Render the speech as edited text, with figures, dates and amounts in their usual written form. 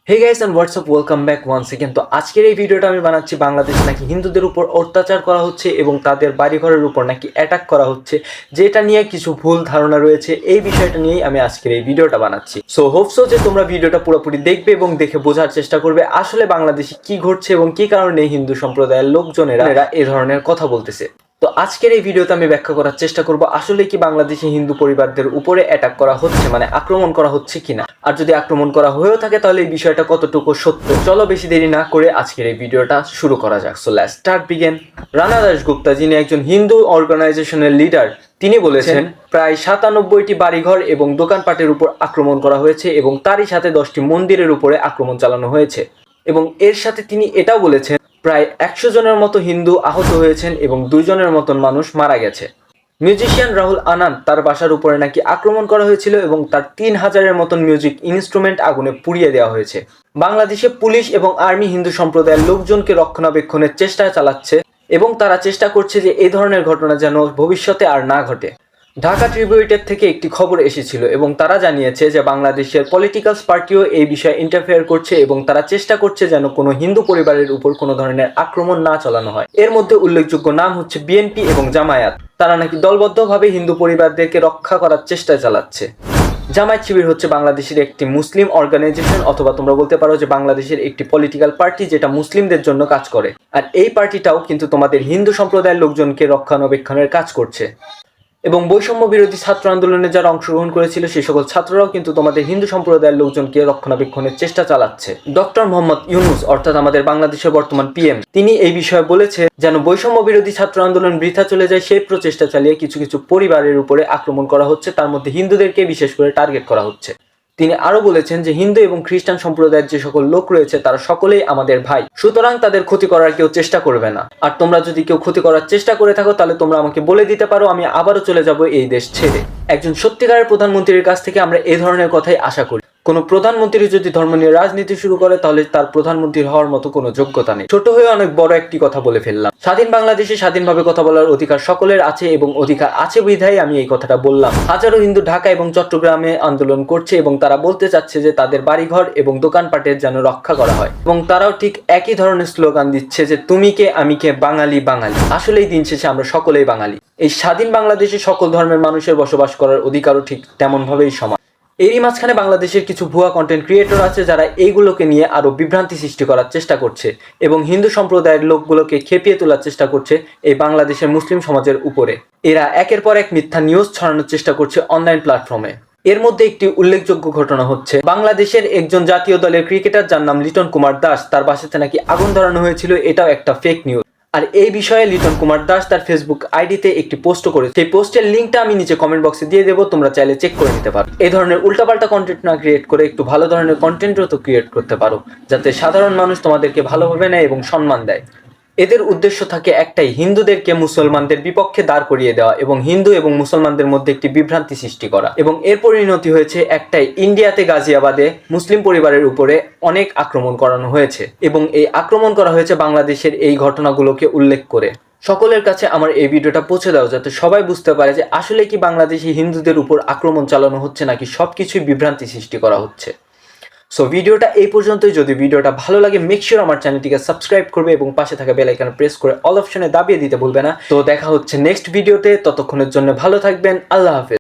Hey guys and WhatsApp welcome back once again. তো আজকের এই ভিডিওটা আমি বানাচ্ছি বাংলাদেশে নাকি হিন্দুদের উপর অত্যাচার করা হচ্ছে এবং তাদের বাড়িঘরের উপর নাকি অ্যাটাক করা হচ্ছে, যেটা নিয়ে কিছু ভুল ধারণা রয়েছে। এই বিষয়টা নিয়েই আমি আজকের এই ভিডিওটা বানাচ্ছি। সো হোপসো যে তোমরা ভিডিওটা পুরোপুরি দেখবে এবং দেখে বোঝার চেষ্টা করবে আসলে বাংলাদেশে কি ঘটছে এবং কি কারণে হিন্দু সম্প্রদায়ের লোকজনেরা এই ধরনের কথা বলতেছে। তো আজকের এই ভিডিওতে আমি ব্যাখ্যা করার চেষ্টা করব আসলে কি বাংলাদেশে হিন্দু পরিবারদের উপরে অ্যাটাক করা হচ্ছে, মানে আক্রমণ করা হচ্ছে কিনা, আর যদি আক্রমণ করা হয়েও থাকে তাহলে এই বিষয়টা কতটুকু সত্য। চলো বেশি দেরি না করে আজকের এই ভিডিওটা শুরু করা যাক। So let's start begin. Rana Dasgupta, যিনি একজন হিন্দু অর্গানাইজেশনের লিডার, তিনি বলেছেন প্রায় 97টি বাড়িঘর এবং দোকানপাটের উপর আক্রমণ করা হয়েছে এবং তারই সাথে 10টি মন্দিরের উপরে আক্রমণ চালানো হয়েছে। এবং এর সাথে তিনি এটাও বলেছেন প্রায় 100 জনের মতো হিন্দু আহত হয়েছেন এবং 2 জনের মতন মানুষ মারা গেছে। মিউজিশিয়ান রাহুল আনন্দ, তার বাসার উপরে নাকি আক্রমণ করা হয়েছিল এবং তার 3000-এর মতন মিউজিক ইনস্ট্রুমেন্ট আগুনে পুড়িয়ে দেওয়া হয়েছে। বাংলাদেশে পুলিশ এবং আর্মি হিন্দু সম্প্রদায়ের লোকজনকে রক্ষণাবেক্ষণের চেষ্টা চালাচ্ছে এবং তারা চেষ্টা করছে যে এই ধরনের ঘটনা যেন ভবিষ্যতে আর না ঘটে। ঢাকা ট্রিবিউনের থেকে একটি খবর এসেছিল এবং তারা জানিয়েছে যে বাংলাদেশের পলিটিক্যাল পার্টিও এই বিষয়ে ইন্টারফেয়ার করছে এবং তারা চেষ্টা করছে যেন কোনো হিন্দু পরিবারের উপর কোনো ধরনের আক্রমণ না চালানো হয়। এর মধ্যে উল্লেখযোগ্য নাম হচ্ছে বিএনপি এবং জামায়াত। তারা নাকি দলবদ্ধভাবে হিন্দু পরিবারদেরকে রক্ষা করার চেষ্টা চালাচ্ছে। জামায়াত শিবির হচ্ছে বাংলাদেশের একটি মুসলিম অর্গানাইজেশন, অথবা তোমরা বলতে পারো যে বাংলাদেশের একটি পলিটিক্যাল পার্টি যেটা মুসলিমদের জন্য কাজ করে। আর এই পার্টিটাও কিন্তু তোমাদের হিন্দু সম্প্রদায়ের লোকজনকে রক্ষণাবেক্ষণের কাজ করছে। এবং বৈষম্য বিরোধী ছাত্র আন্দোলনে যারা অংশগ্রহণ করেছিল সেই সকল ছাত্ররাও কিন্তু তোমাদের হিন্দু সম্প্রদায়ের লোকজনকে রক্ষণাবেক্ষণের চেষ্টা চালাচ্ছে। ডক্টর মোহাম্মদ ইউনূস, অর্থাৎ আমাদের বাংলাদেশের বর্তমান পিএম, তিনি এই বিষয়ে বলেছে যেন বৈষম্য বিরোধী ছাত্র আন্দোলন বৃথা চলে যায় সেই প্রচেষ্টা চালিয়ে কিছু কিছু পরিবারের উপরে আক্রমণ করা হচ্ছে, তার মধ্যে হিন্দুদেরকে বিশেষ করে টার্গেট করা হচ্ছে। তিনি আরো বলেছেন যে হিন্দু এবং খ্রিস্টান সম্প্রদায়ের যে সকল লোক রয়েছে তারা সকলেই আমাদের ভাই, সুতরাং তাদের ক্ষতি করার কেউ চেষ্টা করবে না। আর তোমরা যদি কেউ ক্ষতি করার চেষ্টা করে থাকো তাহলে তোমরা আমাকে বলে দিতে পারো, আমি আবারও চলে যাব এই দেশ ছেড়ে। একজন সত্যিকারের প্রধানমন্ত্রীর কাছ থেকে আমরা এই ধরনের কথাই আশা করি। কোনো প্রধানমন্ত্রী যদি ধর্ম নিয়ে রাজনীতি শুরু করে তাহলে তার প্রধানমন্ত্রী হওয়ার মতো কোনো যোগ্যতা নেই। ছোট হয়ে অনেক বড় একটি কথা বলে ফেললাম। স্বাধীন বাংলাদেশে স্বাধীনভাবে কথা বলার অধিকার সকলের আছে এবং অধিকার আছে বিধায় আমি এই কথাটা বললাম। হাজারো হিন্দু ঢাকা এবং চট্টগ্রামে আন্দোলন করছে এবং তারা বলতে চাচ্ছে যে তাদের বাড়িঘর এবং দোকানপাটের যেন রক্ষা করা হয়, এবং তারাও ঠিক একই ধরনের স্লোগান দিচ্ছে যে তুমি কে আমি কে, বাঙালি বাঙালি। আসলেই দিন শেষে আমরা সকলেই বাঙালি। এই স্বাধীন বাংলাদেশে সকল ধর্মের মানুষের বসবাস করার অধিকারও ঠিক তেমনভাবেই সমান। এরই মাঝখানে বাংলাদেশের কিছু ভুয়া কন্টেন্ট ক্রিয়েটর আছে যারা এইগুলোকে নিয়ে আরো বিভ্রান্তি সৃষ্টি করার চেষ্টা করছে এবং হিন্দু সম্প্রদায়ের লোকগুলোকে খেপিয়ে তোলার চেষ্টা করছে এই বাংলাদেশের মুসলিম সমাজের উপরে। এরা একের পর এক মিথ্যা নিউজ ছড়ানোর চেষ্টা করছে অনলাইন প্ল্যাটফর্মে। এর মধ্যে একটি উল্লেখযোগ্য ঘটনা হচ্ছে বাংলাদেশের একজন জাতীয় দলের ক্রিকেটার যার নাম লিটন কুমার দাস, তার বাসাতে নাকি আগুন ধরানো হয়েছিল, এটাও একটা ফেক নিউজ। আর এই বিষয়ে লিটন কুমার দাস তার ফেসবুক আইডিতে একটি পোস্ট করেছে, সেই পোস্টের লিঙ্কটা আমি নিচে কমেন্ট বক্সে দিয়ে দেবো, তোমরা চাইলে চেক করে নিতে পারো। এই ধরনের উল্টাপাল্টা কন্টেন্ট না ক্রিয়েট করে একটু ভালো ধরনের কন্টেন্টও তো ক্রিয়েট করতে পারো, যাতে সাধারণ মানুষ তোমাদেরকে ভালোভাবে নেয় এবং সম্মান দেয়। এদের উদ্দেশ্য থাকে একটাই, হিন্দুদেরকে মুসলমানদের বিপক্ষে দাঁড় করিয়ে দেওয়া এবং হিন্দু এবং মুসলমানদের মধ্যে একটি বিভ্রান্তি সৃষ্টি করা। এবং এর পরিণতি হয়েছে একটাই, ইন্ডিয়াতে গাজিয়াবাদে মুসলিম পরিবারের উপরে অনেক আক্রমণ করানো হয়েছে এবং এই আক্রমণ করা হয়েছে বাংলাদেশের এই ঘটনাগুলোকে উল্লেখ করে। সকলের কাছে আমার এই ভিডিওটা পৌঁছে দাও যাতে সবাই বুঝতে পারে যে আসলে কি বাংলাদেশি হিন্দুদের উপর আক্রমণ চালানো হচ্ছে নাকি সবকিছুই বিভ্রান্তি সৃষ্টি করা হচ্ছে। সো ভিডিওটা এই পর্যন্তই। যদি ভিডিওটা ভালো লাগে মেক শিওর আমার চ্যানেলটিকে সাবস্ক্রাইব করবে এবং পাশে থাকা বেল আইকনে প্রেস করে অল অপশনে দাবিয়ে দিতে ভুলবে না। তো দেখা হচ্ছে নেক্সট ভিডিওতে, ততক্ষণের জন্য ভালো থাকবেন, আল্লাহ হাফেজ।